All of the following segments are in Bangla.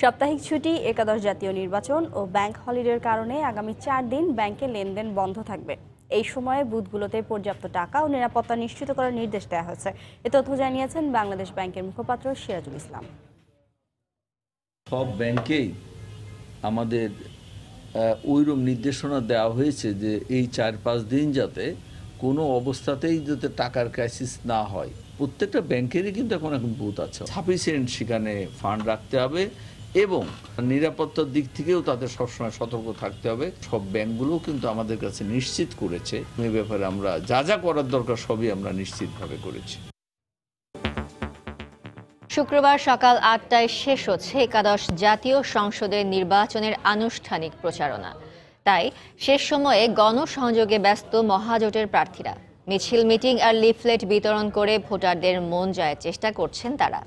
সাপ্তাহিক ছুটি, একাদশ জাতীয় নির্বাচন ও ব্যাংক হলিডের কারণে আগামী 4 দিন ব্যাংকে লেনদেন বন্ধ থাকবে। এই সময়ে বুথগুলোতে পর্যাপ্ত টাকা ও নিরাপত্তা নিশ্চিত করার নির্দেশ দেওয়া হয়েছে। এ তথ্য জানিয়েছেন বাংলাদেশ ব্যাংকের মুখপাত্র সিরাজুল ইসলাম। সব ব্যাংকেই আমাদের ওইরকম নির্দেশনা দেওয়া হয়েছে যে এই 4-5 দিন যাতে কোনো অবস্থাতেই যাতে টাকার ক্রাইসিস না হয়। প্রত্যেকটা ব্যাংকেরই কিন্তু এখন বুথ আছে, সাফিসিয়েন্ট সেখানে ফান্ড রাখতে হবে এবং নিরাপত্তার দিক থেকেও তাদের সবসময় সতর্ক থাকতে হবে। সব ব্যাংকগুলোও কিন্তু আমাদের কাছে নিশ্চিত করেছে, এই ব্যাপারে আমরা যা যা করার দরকার সবই আমরা নিশ্চিতভাবে করেছি। শুক্রবার সকাল 8টায় শেষ হচ্ছে একাদশ জাতীয় সংসদের নির্বাচনের আনুষ্ঠানিক প্রচারণা। তাই শেষ সময়ে গণসংযোগে ব্যস্ত মহাজোটের প্রার্থীরা মিছিল, মিটিং আর লিফলেট বিতরণ করে ভোটারদের মন জয়ের চেষ্টা করছেন তারা।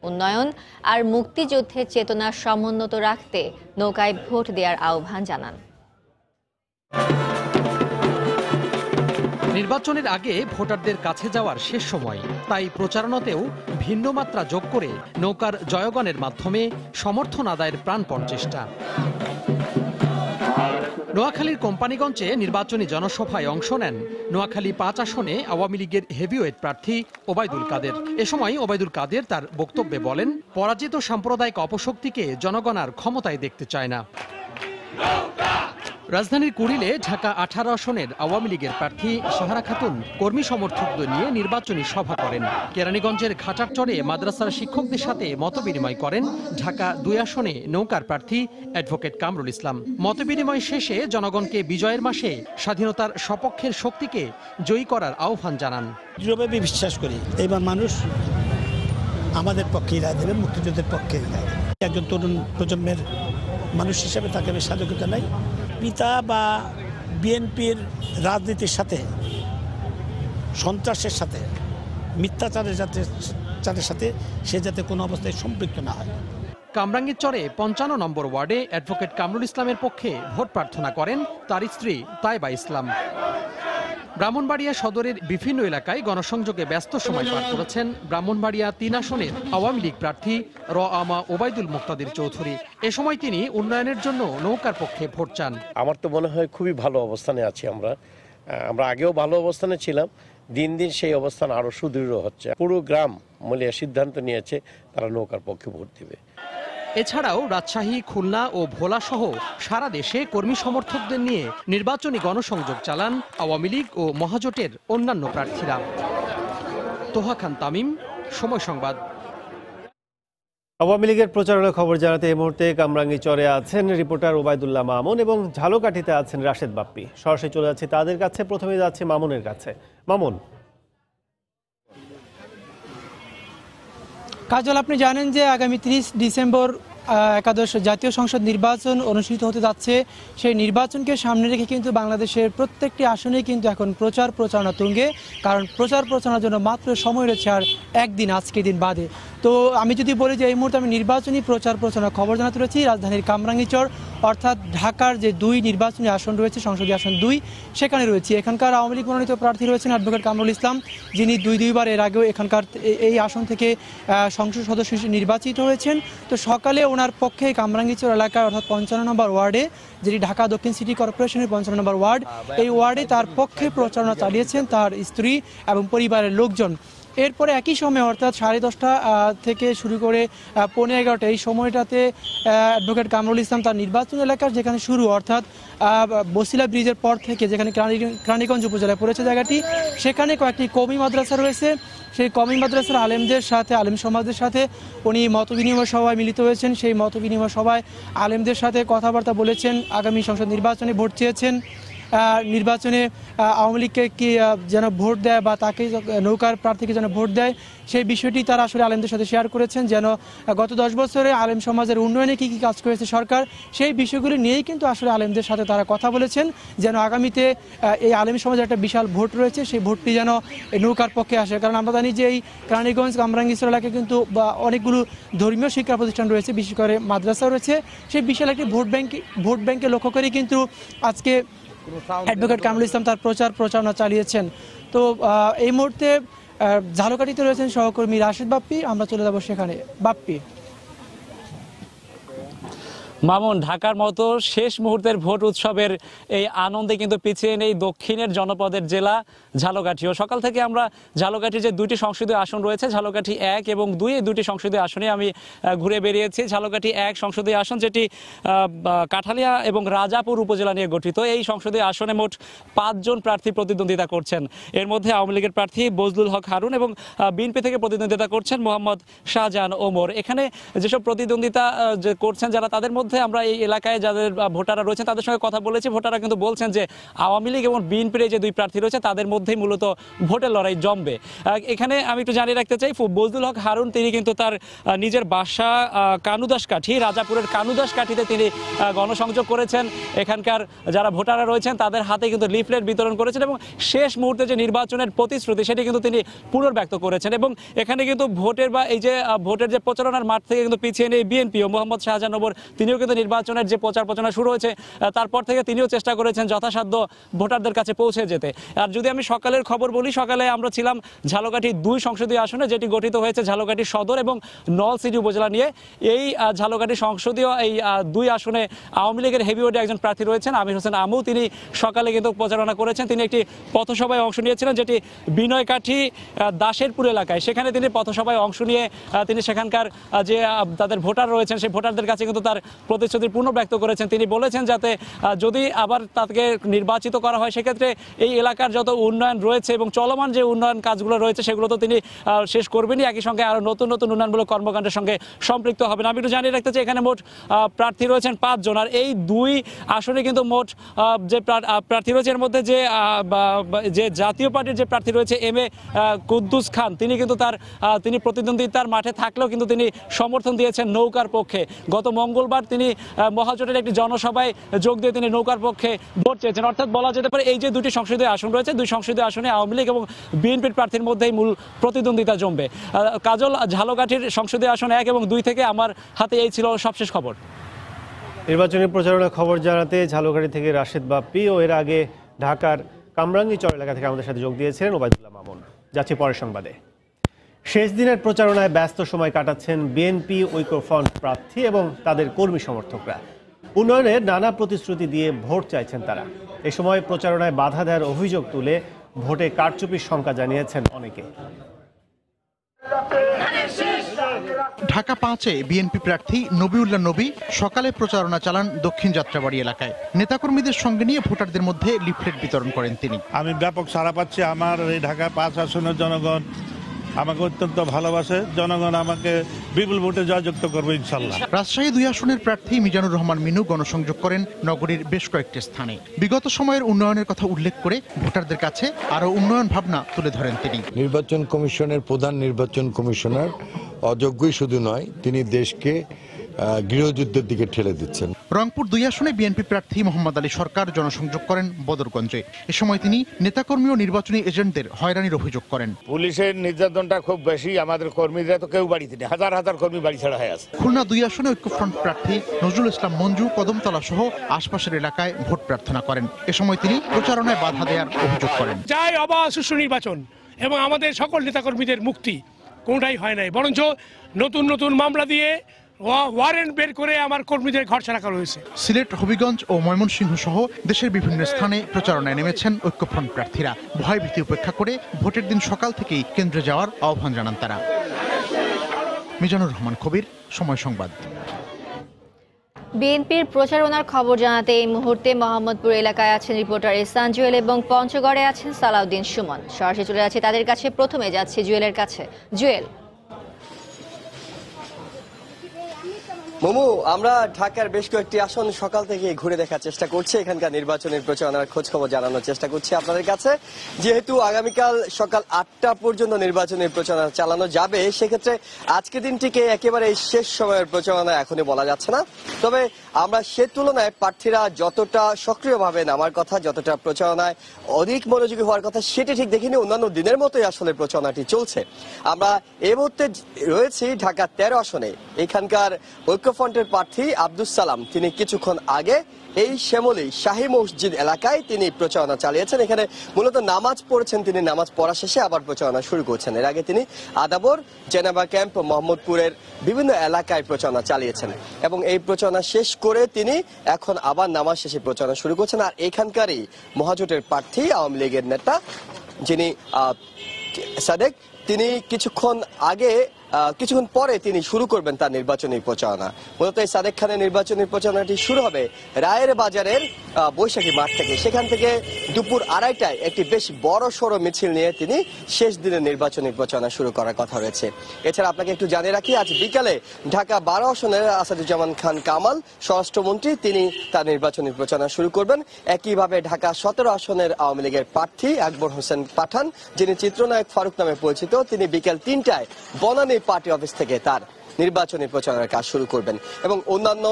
উন্নয়ন আর মুক্তিযুদ্ধের চেতনা সমুন্নত রাখতে নৌকায় ভোট দেওয়ার আহ্বান জানান। নির্বাচনের আগে ভোটারদের কাছে যাওয়ার শেষ সময়, তাই প্রচারণাতেও ভিন্ন মাত্রা যোগ করে নৌকার জয়গানের মাধ্যমে সমর্থন আদায়ের প্রাণপণ চেষ্টা। নোয়াখালীর কোম্পানিগঞ্জে নির্বাচনী জনসভায় অংশ নেন নোয়াখালী 5 আসনে আওয়ামী লীগের হেভিওয়েট প্রার্থী ওবায়দুল কাদের। এ সময় ওবায়দুল কাদের তার বক্তব্যে বলেন, পরাজিত সাম্প্রদায়িক অপশক্তিকে জনগণ আর ক্ষমতায় দেখতে চায় না। রাজধানীর কুড়িলে ঢাকা 18 আসনের আওয়ামী লীগের প্রার্থী সাহারা খাতুন কর্মী সমর্থকদের নিয়ে নির্বাচনী সভা করেন। কেরানীগঞ্জের ঘাটারচরে মাদ্রাসার শিক্ষকদের সাথে মতবিনিময় করেন ঢাকা 2 আসনে নৌকার প্রার্থী অ্যাডভোকেট কামরুল ইসলাম। মতবিনিময় শেষে জনগণকে বিজয়ের মাসে স্বাধীনতার সপক্ষের শক্তিকে জয়ী করার আহ্বান জানান। দৃঢ়ভাবে বিশ্বাস করি এবার মানুষ আমাদের পক্ষেই রায় দেবে, মুক্তিযুদ্ধের পক্ষেই রায় দেবে। একজন তরুণ প্রজন্মের মানুষ হিসেবে তাকে বেশ সাধকতা নাই। পিতা বা বিএনপির রাজনীতির সাথে, সন্ত্রাসের সাথে, মিথ্যাচারের সাথে সে যাতে কোনো অবস্থায় সম্পৃক্ত না হয়। কামরাঙ্গীরচরে 55 নম্বর ওয়ার্ডে অ্যাডভোকেট কামরুল ইসলামের পক্ষে ভোট প্রার্থনা করেন তার স্ত্রী তাইবা ইসলাম। ব্রাহ্মণবাড়িয়া সদরের বিভিন্ন এলাকায় গণসংযোগে ব্যস্ত সময় পার করেছেন ব্রাহ্মণবাড়িয়া 3 আসনের আওয়ামী লীগ প্রার্থী রআমা ওবায়দুল মুক্তাদির চৌধুরী। এ সময় তিনি উন্নয়নের জন্য নৌকার পক্ষে ভোট চান। আমার তো মনে হয় খুবই ভালো অবস্থানে আছি আমরা আগেও ভালো অবস্থানে ছিলাম, দিন দিন সেই অবস্থান আরো সুদৃঢ় হচ্ছে। পুরো গ্রাম মূল্যে সিদ্ধান্ত নিয়েছে তারা নৌকার পক্ষে ভোট দিবে। এছাড়াও রাজশাহী, খুলনা ও ভোলা সহ সারা দেশে কর্মী সমর্থকদের নিয়ে নির্বাচনী গণসংযোগ চালান আওয়ামী লীগ ও মহাজোটের অন্যান্য প্রার্থীরা। তোহা খান তামিম, সময় সংবাদ। আওয়ামী লীগের প্রচারণা খবর জানাতে এই মুহূর্তে কামরাঙ্গীরচরে আছেন রিপোর্টার ওবায়দুল্লাহ মামুন এবং ঝালকাঠিতে আছেন রাশেদ বাপ্পি। সরাসরি চলে যাচ্ছে তাদের কাছে। প্রথমে যাচ্ছে মামুনের কাছে। মামুন। কাজল, আপনি জানেন যে আগামী 30 ডিসেম্বর একাদশ জাতীয় সংসদ নির্বাচন অনুষ্ঠিত হতে যাচ্ছে। সেই নির্বাচনকে সামনে রেখে কিন্তু বাংলাদেশের প্রত্যেকটি আসনেই কিন্তু এখন প্রচারণা তুঙ্গে, কারণ প্রচারণার জন্য মাত্র সময় রয়েছে আর একদিন, আজকের দিন বাদে। তো আমি যদি বলি যে এই মুহূর্তে আমি নির্বাচনী প্রচারণা খবর জানাতে রয়েছি রাজধানীর কামরাঙ্গীরচর, অর্থাৎ ঢাকার যে 2 নির্বাচনী আসন রয়েছে, সংসদীয় আসন 2, সেখানে রয়েছে। এখানকার আওয়ামী লীগ মনোনীত প্রার্থী রয়েছেন অ্যাডভোকেট কামরুল ইসলাম, যিনি দুইবার এর আগেও এখানকার এই আসন থেকে সংসদ সদস্য হিসেবে নির্বাচিত হয়েছেন। তো সকালে ওনার পক্ষে কামরাঙ্গীরচর এলাকায় অর্থাৎ 55 নম্বর ওয়ার্ডে, যেটি ঢাকা দক্ষিণ সিটি কর্পোরেশনের 55 নম্বর ওয়ার্ড, এই ওয়ার্ডে তার পক্ষে প্রচারণা চালিয়েছেন তার স্ত্রী এবং পরিবারের লোকজন। এরপরে একই সময় অর্থাৎ 10:30 থেকে শুরু করে 11:15 এই সময়টাতে অ্যাডভোকেট কামরুল ইসলাম তার নির্বাচন এলাকার যেখানে শুরু, অর্থাৎ বসিলা ব্রিজের পর থেকে, যেখানে কেরানীগঞ্জ উপজেলায় পড়েছে জায়গাটি, সেখানে কয়েকটি কওমি মাদ্রাসা রয়েছে। সেই কওমি মাদ্রাসার আলেমদের সাথে, আলেম সমাজের সাথে উনি মতবিনিময় সভায় মিলিত হয়েছেন। সেই মতবিনিময় সভায় আলেমদের সাথে কথাবার্তা বলেছেন, আগামী সংসদ নির্বাচনে ভোট চেয়েছেন। নির্বাচনে আওয়ামী লীগকে কি যেন ভোট দেয় বা তাকে নৌকার প্রার্থীকে যেন ভোট দেয়, সেই বিষয়টি তারা আসলে আলেমদের সাথে শেয়ার করেছেন। যেন গত 10 বছরে আলেম সমাজের উন্নয়নে কী কাজ করেছে সরকার, সেই বিষয়গুলি নিয়েই কিন্তু আসলে আলেমদের সাথে তারা কথা বলেছেন। যেন আগামীতে এই আলেম সমাজের একটা বিশাল ভোট রয়েছে, সেই ভোটটি যেন নৌকার পক্ষে আসে। কারণ আমরা জানি যে এই কেরানীগঞ্জ কামরাঙ্গীরচর এলাকায় কিন্তু অনেকগুলো ধর্মীয় শিক্ষা প্রতিষ্ঠান রয়েছে, বিশেষ করে মাদ্রাসা রয়েছে। সেই বিশাল একটি ভোট ব্যাংকে লক্ষ্য করে কিন্তু আজকে অ্যাডভোকেট কামরুল ইসলাম তার প্রচারণা চালিয়েছেন। তো এই মুহূর্তে ঝালকাঠিতে রয়েছেন সহকর্মী রাশেদ বাপ্পি, আমরা চলে যাব সেখানে। বাপ্পি। মামুন, ঢাকার মতো শেষ মুহূর্তের ভোট উৎসবের এই আনন্দে কিন্তু পিছিয়ে নেই দক্ষিণের জনপদের জেলা ঝালকাঠিও। সকাল থেকে আমরা ঝালকাঠির যে দুইটি সংসদীয় আসন রয়েছে, ঝালকাঠি 1 এবং 2, এই দুটি সংসদীয় আসনে আমি ঘুরে বেরিয়েছি। ঝালকাঠি 1 সংসদীয় আসন, যেটি কাঠালিয়া এবং রাজাপুর উপজেলা নিয়ে গঠিত। এই সংসদীয় আসনে মোট 5 জন প্রার্থী প্রতিদ্বন্দ্বিতা করছেন। এর মধ্যে আওয়ামী লীগের প্রার্থী বজলুল হক হারুন এবং বিএনপি থেকে প্রতিদ্বন্দ্বিতা করছেন মোহাম্মদ শাহজাহান ওমর। এখানে যেসব প্রতিদ্বন্দ্বিতা করছেন যারা, তাদের মধ্যে আমরা এই এলাকায় যাদের ভোটাররা রয়েছেন তাদের সঙ্গে কথা বলেছি। ভোটাররা কিন্তু বলছেন যে আওয়ামী লীগ এবং বিএনপির যে দুই প্রার্থী রয়েছে তাদের মধ্যেই মূলত ভোটের লড়াই জমবে। এখানে আমি একটু জানিয়ে রাখতে চাই, বজলুল হক হারুন তিনি কিন্তু তার নিজের বাসা কানুদাসকাঠি, রাজাপুরের কানুদাসকাঠিতে তিনি গণসংযোগ করেছেন। এখানকার যারা ভোটাররা রয়েছেন তাদের হাতে কিন্তু লিফলেট বিতরণ করেছেন এবং শেষ মুহূর্তে যে নির্বাচনের প্রতিশ্রুতি সেটি কিন্তু তিনি পুনর্ব্যক্ত করেছেন। এবং এখানে কিন্তু ভোটের বা এই যে ভোটের যে প্রচারণার মাঠ থেকে কিন্তু পিছিয়ে নেই বিএনপি ও মোহাম্মদ শাহজাহান ওমর। তিনিও কিন্তু নির্বাচনের যে প্রচার প্রচারণা শুরু হয়েছে তারপর থেকে তিনিও চেষ্টা করেছেন যথাসাধ্য ভোটারদের কাছে পৌঁছে যেতে। আর যদি আমি সকালের খবর বলি, সকালে আমরা ছিলাম ঝালকাঠি 2 সংসদীয় আসনে, যেটি গঠিত হয়েছে ঝালকাঠি সদর এবং নলছিটি উপজেলা নিয়ে। এই ঝালকাঠি সংসদীয় এই 2 আসনে আওয়ামী লীগের হেভিওয়েটে একজন প্রার্থী রয়েছেন আমির হোসেন আমু। তিনি সকালে কিন্তু প্রচারণা করেছেন। তিনি একটি পথসভায় অংশ নিয়েছিলেন, যেটি বিনয়কাঠি দাসেরপুর এলাকায়। সেখানে তিনি পথসভায় অংশ নিয়ে তিনি সেখানকার যে তাদের ভোটার রয়েছেন সেই ভোটারদের কাছে কিন্তু তার প্রতিশ্রুতি পুনর্ব্যক্ত করেছেন। তিনি বলেছেন যাতে যদি আবার তাকে নির্বাচিত করা হয় সেক্ষেত্রে এই এলাকার যত উন্নয়ন রয়েছে এবং চলমান যে উন্নয়ন কাজগুলো রয়েছে সেগুলো তো তিনি শেষ করবেনই, একই সঙ্গে আরও নতুন নতুন উন্নয়নমূলক কর্মকাণ্ডের সঙ্গে সম্পৃক্ত হবেন। আমি একটু জানিয়ে রাখতে চাই, এখানে মোট প্রার্থী রয়েছেন 5 জন। আর এই 2 আসনে কিন্তু মোট যে প্রার্থী রয়েছে এর মধ্যে যে জাতীয় পার্টির যে প্রার্থী রয়েছে এম.এ. কুদ্দুস খান, তিনি কিন্তু তিনি প্রতিদ্বন্দ্বিতার মাঠে থাকলেও কিন্তু তিনি সমর্থন দিয়েছেন নৌকার পক্ষে। গত মঙ্গলবার তিনি মহাজোটের একটি জনসভায় যোগ দিয়ে তিনি নৌকার পক্ষে ভোট চেয়েছেন। অর্থাৎ বলা যেতে পারে এই যে 2টি সংসদীয় আসন রয়েছে, 2 সংসদীয় আসনে আওয়ামী লীগ এবং বিএনপির প্রার্থীর মধ্যেই মূল প্রতিদ্বন্দ্বিতা জমবে। কাজল, ঝালকাঠির সংসদীয় আসন 1 এবং 2 থেকে আমার হাতে এই ছিল সবশেষ খবর। নির্বাচনী প্রচারণা খবর জানাতে ঝালকাঠি থেকে রাশেদ বাপ্পি ও এর আগে ঢাকার কামরাঙ্গীরচর এলাকা থেকে আমাদের সাথে যোগ দিয়েছিলেন ওবায়দুল্লাহ মামুন। যাচ্ছি পরের সংবাদে। শেষ দিনের প্রচারণায় ব্যস্ত সময় কাটাচ্ছেন বিএনপি ঐক্যফ্রন্ট প্রার্থী এবং তাদের কর্মী সমর্থকরা। উন্নয়নের নানা প্রতিশ্রুতি দিয়ে ভোট চাইছেন তারা। এ সময় প্রচারণায় বাধা দেওয়ার অভিযোগ তুলে ভোটে কারচুপির শঙ্কা জানিয়েছেন অনেকে। ঢাকা 5-এ বিএনপি প্রার্থী নবিউল্লাহ নবী সকালে প্রচারণা চালান দক্ষিণ যাত্রাবাড়ি এলাকায়। নেতাকর্মীদের সঙ্গে নিয়ে ভোটারদের মধ্যে লিফলেট বিতরণ করেন তিনি। আমি ব্যাপক সাড়া পাচ্ছি। আমার এই ঢাকা 5 আসনের জনগণ আমাকে অত্যন্ত ভালোবাসে। জনগণ আমাকে বিপুল ভোটে জয়যুক্ত করবে ইনশাল্লাহ। রাজশাহী 2 আসনের প্রার্থী মিজানুর রহমান মিনু গণসংযোগ করেন নগরীর বেশ কয়েকটি স্থানে। বিগত সময়ের উন্নয়নের কথা উল্লেখ করে ভোটারদের কাছে আরও উন্নয়ন ভাবনা তুলে ধরেন তিনি। নির্বাচন কমিশনের প্রধান নির্বাচন কমিশনার অযোগ্যই শুধু নয়, তিনি দেশকে গৃহযুদ্ধের দিকে ঠেলে দিচ্ছেন। রংপুর 2 আসনে বিএনপি প্রার্থী মোহাম্মদ আলী সরকার জনসংযোগ করেন বদরগঞ্জে। এ সময় তিনি নেতাকর্মী ও নির্বাচনী এজেন্টদের হয়রানির অভিযোগ করেন। পুলিশের নির্যাতনটা খুব বেশি, আমাদের কর্মীরা তো কেউ বাড়িতে নেই, হাজার হাজার কর্মী বাড়ি ছাড়া হয়ে আছে। খুলনা 2 আসনে ঐক্যফ্রন্ট প্রার্থী নজরুল ইসলাম মঞ্জু কদমতলা সহ আশপাশের এলাকায় ভোট প্রার্থনা করেন। এ সময় তিনি প্রচারণায় বাধা দেওয়ার অভিযোগ করেন। চাই অবাধ সুষ্ঠু নির্বাচন এবং আমাদের সকল নেতাকর্মীদের মুক্তি, কোনটাই হয় নাই, বরঞ্চ নতুন নতুন মামলা দিয়ে ওয়ারেন্ট বের করে আমার কর্মীদের ঘর ছাড়া করা হয়েছে। সিলেট, হবিগঞ্জ ও ময়মনসিংহ সহ দেশের বিভিন্ন স্থানে প্রচারণায় নেমেছেন ঐক্যফ্রন্ট প্রার্থীরা। ভয়ভীতি উপেক্ষা করে ভোটের দিন সকাল থেকেই কেন্দ্রে যাওয়ার আহ্বান জানান তারা। মিজানুর রহমান কবির, সময় সংবাদ। বিএনপির প্রচারণার খবর জানাতে এই মুহূর্তে মোহাম্মদপুর এলাকায় আছেন রিপোর্টার এহসান জুয়েল এবং পঞ্চগড়ে আছেন সালাউদ্দিন সুমন। সরাসরি চলে যাচ্ছে তাদের কাছে। প্রথমে যাচ্ছে জুয়েলের কাছে। জুয়েল, মোমু, আমরা ঢাকার বেশ কয়েকটি আসন সকাল থেকে ঘুরে দেখার চেষ্টা করছি। এখানকার নির্বাচনের প্রচারণার খোঁজ খবর জানানোর চেষ্টা করছি আপনাদের কাছে। যেহেতু আগামীকাল সকাল 8টা পর্যন্ত নির্বাচনের প্রচারণা চালানো যাবে, সেক্ষেত্রে আজকে দিনটিকে একেবারে শেষ সময়ের প্রচারণা এখনই বলা যাচ্ছে না। তবে আমরা সে তুলনায় প্রার্থীরা যতটা সক্রিয়ভাবে নামার কথা, যতটা প্রচারণায় অধিক মনোযোগী হওয়ার কথা, সেটি ঠিক দেখিনি। অন্যান্য দিনের মতোই আসলে প্রচারণাটি চলছে। আমরা এই মুহূর্তে রয়েছি ঢাকা 13 আসনে। এখানকার এখানকার ঐক্যফ্রন্টের প্রার্থী আব্দুস সালাম তিনি কিছুক্ষণ আগে এই শ্যামলী শাহী মসজিদ এলাকায় তিনি প্রচারণা চালিয়েছেন। এখানে মূলত নামাজ পড়েছেন, তিনি নামাজ পড়া শেষে আবার প্রচারণা শুরু করছেন। এর আগে তিনি আদাবর, জেনেভা ক্যাম্প, মোহাম্মদপুরের বিভিন্ন এলাকায় প্রচারণা চালিয়েছেন এবং এই প্রচারণা শেষ করে তিনি এখন আবার নামাজ শেষে প্রচারণা শুরু করছেন। আর এখানকারই মহাজোটের প্রার্থী আওয়ামী লীগের নেতা যিনি সাদেক, তিনি কিছুক্ষণ পরে তিনি শুরু করবেন তার নির্বাচনী প্রচারণা। মূলত এই সাদেক খানের নির্বাচনী প্রচারণাটি শুরু হবে রায়ের বাজারের বৈশাখী মাঠ থেকে। সেখান থেকে দুপুর 2:30টায় একটি বেশ বড় সড়ো মিছিল নিয়ে তিনি শেষ দিনের নির্বাচনী প্রচারণা শুরু করার কথা রয়েছে। এছাড়া আপনাকে একটু জানিয়ে রাখি, আজ বিকালে ঢাকা 12 আসনের আসাদুজ্জামান খান কামাল স্বরাষ্ট্রমন্ত্রী তিনি তার নির্বাচনী প্রচারণা শুরু করবেন। একইভাবে ঢাকা 17 আসনের আওয়ামী লীগের প্রার্থী আকবর হোসেন পাঠান, যিনি চিত্রনায়ক ফারুক নামে পরিচিত, তিনি বিকেল 3টায় বনানী পার্টি অফিস থেকে তার নির্বাচনী প্রচারণার কাজ শুরু করবেন এবং অন্যান্য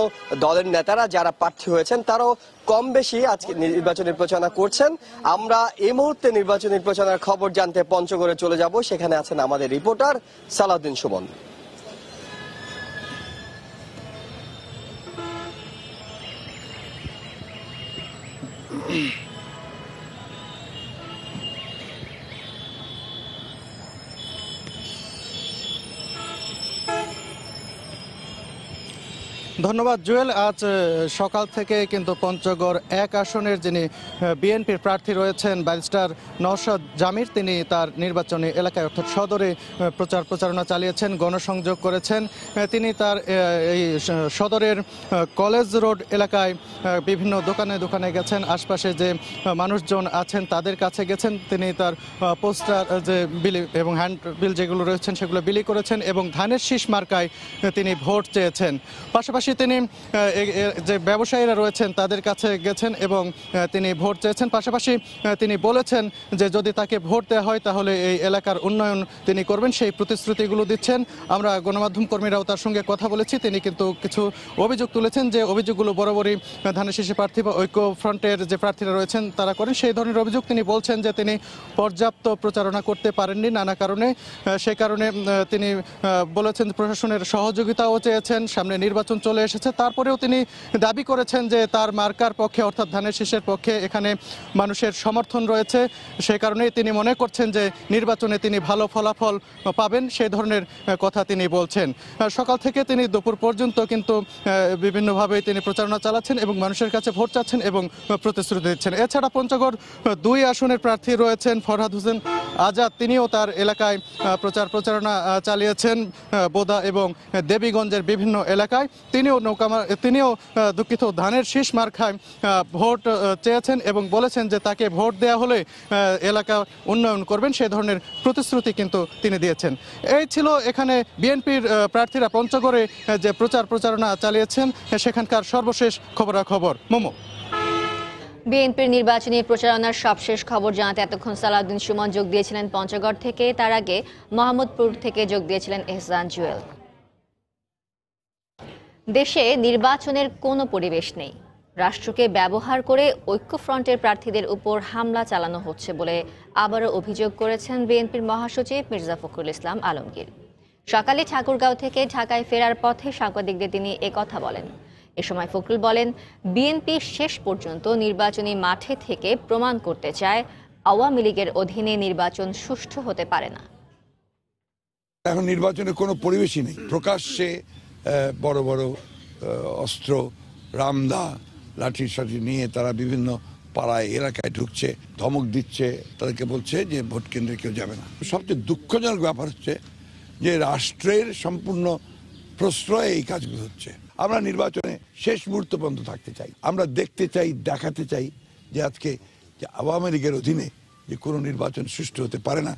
দলের নেতারা যারা প্রার্থী হয়েছেন তারাও কম বেশি আজকে নির্বাচনী প্রচারণা করছেন। আমরা এই মুহূর্তে নির্বাচনী প্রচারণার খবর জানতে পঞ্চগড়ে চলে যাব। সেখানে আছেন আমাদের রিপোর্টার সালাউদ্দিন সুমন। ধন্যবাদ জুয়েল। আজ সকাল থেকে কিন্তু পঞ্চগড় 1 আসনের যিনি বিএনপির প্রার্থী রয়েছেন ব্যারিস্টার নওশাদ জামির, তিনি তার নির্বাচনী এলাকায় অর্থাৎ সদরে প্রচারণা চালিয়েছেন, গণসংযোগ করেছেন। তিনি তার এই সদরের কলেজ রোড এলাকায় বিভিন্ন দোকানে গেছেন, আশপাশে যে মানুষজন আছেন তাদের কাছে গেছেন। তিনি তার পোস্টার যে বিলি এবং হ্যান্ডবিল যেগুলো রয়েছেন সেগুলো বিলি করেছেন এবং ধানের শীষ মার্কায় তিনি ভোট চেয়েছেন। পাশাপাশি তিনি যে ব্যবসায়ীরা রয়েছেন তাদের কাছে গেছেন এবং তিনি ভোট চেয়েছেন। পাশাপাশি তিনি বলেছেন যে যদি তাকে ভোট দেওয়া হয় তাহলে এই এলাকার উন্নয়ন তিনি করবেন, সেই প্রতিশ্রুতিগুলো দিচ্ছেন। আমরা গণমাধ্যম কর্মীরাও তার সঙ্গে কথা বলেছি, তিনি কিন্তু কিছু অভিযোগ তুলেছেন যে অভিযোগগুলো বরাবরই ধানের শীষে প্রার্থী বা ঐক্য ফ্রন্টের যে প্রার্থীরা রয়েছেন তারা করেন, সেই ধরনের অভিযোগ। তিনি বলছেন যে তিনি পর্যাপ্ত প্রচারণা করতে পারেননি নানা কারণে, সেই কারণে তিনি বলেছেন প্রশাসনের সহযোগিতাও চেয়েছেন। সামনে নির্বাচন চলে এসেছে, তারপরেও তিনি দাবি করেছেন যে তার মার্কার পক্ষে অর্থাৎ ধানের শীষের পক্ষে এখানে মানুষের সমর্থন রয়েছে, সেই কারণেই তিনি মনে করছেন যে নির্বাচনে তিনি ভালো ফলাফল পাবেন, সেই ধরনের কথা তিনি বলছেন। সকাল থেকে তিনি দুপুর পর্যন্ত কিন্তু বিভিন্নভাবে তিনি প্রচারণা চালাচ্ছেন এবং মানুষের কাছে ভোট চাচ্ছেন এবং প্রতিশ্রুতি দিচ্ছেন। এছাড়া পঞ্চগড় 2 আসনের প্রার্থী রয়েছেন ফরহাদ হোসেন আজাদ, তিনিও তার এলাকায় প্রচারণা চালিয়েছেন বোদা এবং দেবীগঞ্জের বিভিন্ন এলাকায়। তিনিও দুঃখিত ধানের শীষ মার্কায় ভোট চেয়েছেন এবং বলেছেন যে তাকে ভোট দেওয়া হলে এলাকা উন্নয়ন করবেন, সেই ধরনের প্রতিশ্রুতি কিন্তু তিনি দিয়েছেন। এই ছিল এখানে বিএনপির প্রার্থীরা পঞ্চগড়ে যে প্রচারণা চালিয়েছেন সেখানকার সর্বশেষ খবরাখবর। মোমো। বিএনপির নির্বাচনী প্রচারণার সবশেষ খবর জানাতে এতক্ষণ সালাউদ্দিন সুমন যোগ দিয়েছিলেন পঞ্চগড় থেকে, তার আগে মোহাম্মদপুর থেকে যোগ দিয়েছিলেন এহসান জুয়েল। দেশে নির্বাচনের কোনো পরিবেশ নেই, রাষ্ট্রকে ব্যবহার করে ঐক্যফ্রন্টের প্রার্থীদের উপর হামলা চালানো হচ্ছে বলে আবারও অভিযোগ করেছেন বিএনপির মহাসচিব মির্জা ফখরুল ইসলাম আলমগীর। সকালে ঠাকুরগাঁও থেকে ঢাকায় ফেরার পথে সাংবাদিকদের তিনি একথা বলেন। এ সময় ফখরুল বলেন, বিএনপি শেষ পর্যন্ত নির্বাচনী মাঠে থেকে প্রমাণ করতে চায় আওয়ামী লীগের অধীনে নির্বাচন সুষ্ঠু হতে পারে না। এখন নির্বাচনের কোনো পরিবেশই নেই। প্রকাশ্যে বড় বড় অস্ত্র, রামদা, লাঠি সাঠি নিয়ে তারা বিভিন্ন পাড়ায় এলাকায় ঢুকছে, ধমক দিচ্ছে, তাদেরকে বলছে যে ভোট কেন্দ্রে কেউ যাবে না। সবচেয়ে দুঃখজনক ব্যাপার হচ্ছে যে রাষ্ট্রের সম্পূর্ণ প্রশ্রয়ে এই কাজগুলো হচ্ছে। আমরা নির্বাচনে শেষ মুহূর্ত পর্যন্ত থাকতে চাই। আমরা দেখতে চাই, দেখাতে চাই যে আজকে যে আওয়ামী লীগের অধীনে যে কোনো নির্বাচন সুষ্ঠু হতে পারে না।